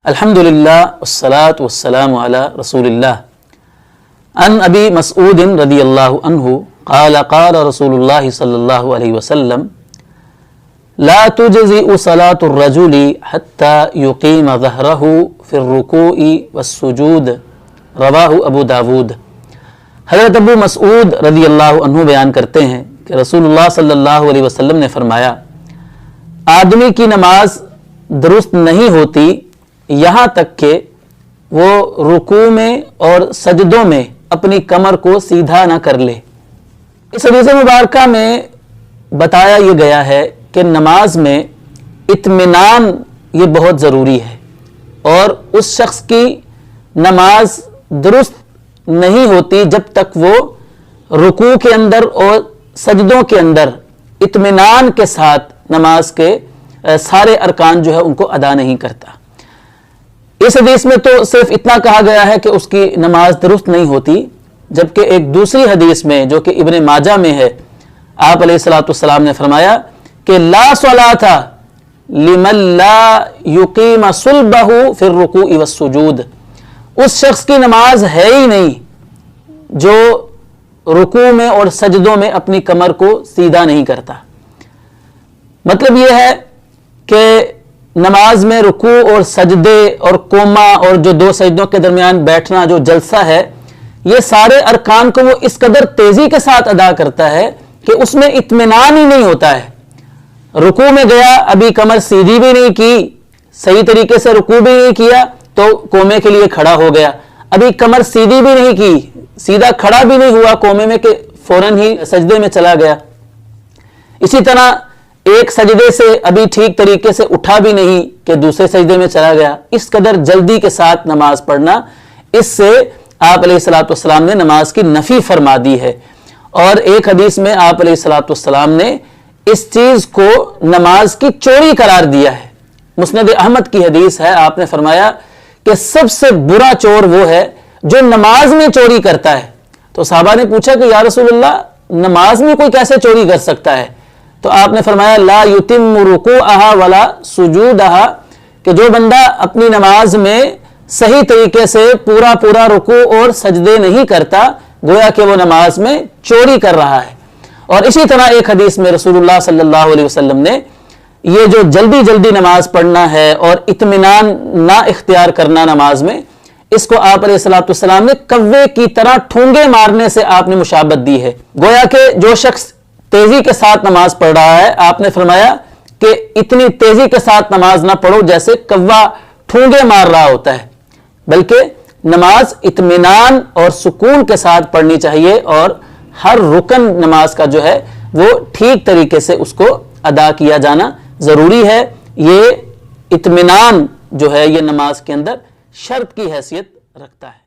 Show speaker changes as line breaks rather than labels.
الحمدللہ والصلاة والسلام علی رسول اللہ ان ابی مسعود رضی اللہ عنہ قال قال رسول اللہ صلی اللہ علیہ وسلم لا تجزئ صلاة الرجل حتى يقيم ظهره في الركوع والسجود رواہ ابو داود۔ حضرت ابو مسعود رضی اللہ عنہ بیان کرتے ہیں کہ رسول اللہ صلی اللہ علیہ وسلم نے فرمایا آدمی کی نماز درست نہیں ہوتی یہاں تک کہ وہ رکوع میں اور سجدوں میں اپنی کمر کو سیدھا نہ کر لے۔ اس حدیث مبارکہ میں بتایا یہ گیا ہے کہ نماز میں اطمینان یہ بہت ضروری ہے، اور اس شخص کی نماز درست نہیں ہوتی جب تک وہ رکوع کے اندر اور سجدوں کے اندر اطمینان کے ساتھ نماز کے سارے ارکان جو ہے ان کو ادا نہیں کرتا۔ اس حدیث میں تو صرف اتنا کہا گیا ہے کہ اس کی نماز درست نہیں ہوتی، جبکہ ایک دوسری حدیث میں جو کہ ابن ماجہ میں ہے آپ علیہ الصلوۃ والسلام نے فرمایا کہ لا صلاۃ لمن لا یقیم صلبہ فی الرکوع والسجود، اس شخص کی نماز ہے ہی نہیں جو رکوع میں اور سجدوں میں اپنی کمر کو سیدھا نہیں کرتا۔ مطلب یہ ہے کہ نماز میں رکوع اور سجدے اور قوما اور جو دو سجدوں کے درمیان بیٹھنا جو جلسہ ہے، یہ سارے ارکان کو وہ اس قدر تیزی کے ساتھ ادا کرتا ہے کہ اس میں اطمینان ہی نہیں ہوتا ہے۔ رکوع میں گیا، ابھی کمر سیدھی بھی نہیں کی، صحیح طریقے سے رکوع بھی نہیں کیا تو قومے کے لیے کھڑا ہو گیا، ابھی کمر سیدھی بھی نہیں کی، سیدھا کھڑا بھی نہیں ہوا قومے میں کہ فوراً ہی سجدے میں چلا گیا۔ اسی طرح ایک سجدے سے ابھی ٹھیک طریقے سے اٹھا بھی نہیں کہ دوسرے سجدے میں چلا گیا۔ اس قدر جلدی کے ساتھ نماز پڑھنا، اس سے آپ علیہ الصلوۃ والسلام نے نماز کی نفی فرما دی ہے۔ اور ایک حدیث میں آپ علیہ الصلوۃ والسلام نے اس چیز کو نماز کی چوری قرار دیا ہے۔ مسند احمد کی حدیث ہے، آپ نے فرمایا کہ سب سے برا چور وہ ہے جو نماز میں چوری کرتا ہے۔ تو صحابہ نے پوچھا کہ یا رسول اللہ نماز میں کوئی کیسے چوری کر سکتا ہے؟ تو آپ نے فرمایا لا یتم رکوعہا ولا سجودہا، کہ جو بندہ اپنی نماز میں صحیح طریقے سے پورا رکوع اور سجدے نہیں کرتا، گویا کہ وہ نماز میں چوری کر رہا ہے۔ اور اسی طرح ایک حدیث میں رسول اللہ صلی اللہ علیہ وسلم نے یہ جو جلدی نماز پڑھنا ہے اور اطمینان نہ اختیار کرنا نماز میں، اس کو آپ علیہ الصلوۃ والسلام نے کوے کی طرح ٹھونگے مارنے سے آپ نے مشابہت دی ہے۔ گویا کہ جو شخص تیزی کے ساتھ نماز پڑھ رہا ہے، آپ نے فرمایا کہ اتنی تیزی کے ساتھ نماز نہ پڑھو جیسے کوا ٹھونگے مار رہا ہوتا ہے، بلکہ نماز اطمینان اور سکون کے ساتھ پڑھنی چاہیے، اور ہر رکن نماز کا جو ہے وہ ٹھیک طریقے سے اس کو ادا کیا جانا ضروری ہے۔ یہ اطمینان جو ہے یہ نماز کے اندر شرط کی حیثیت رکھتا ہے۔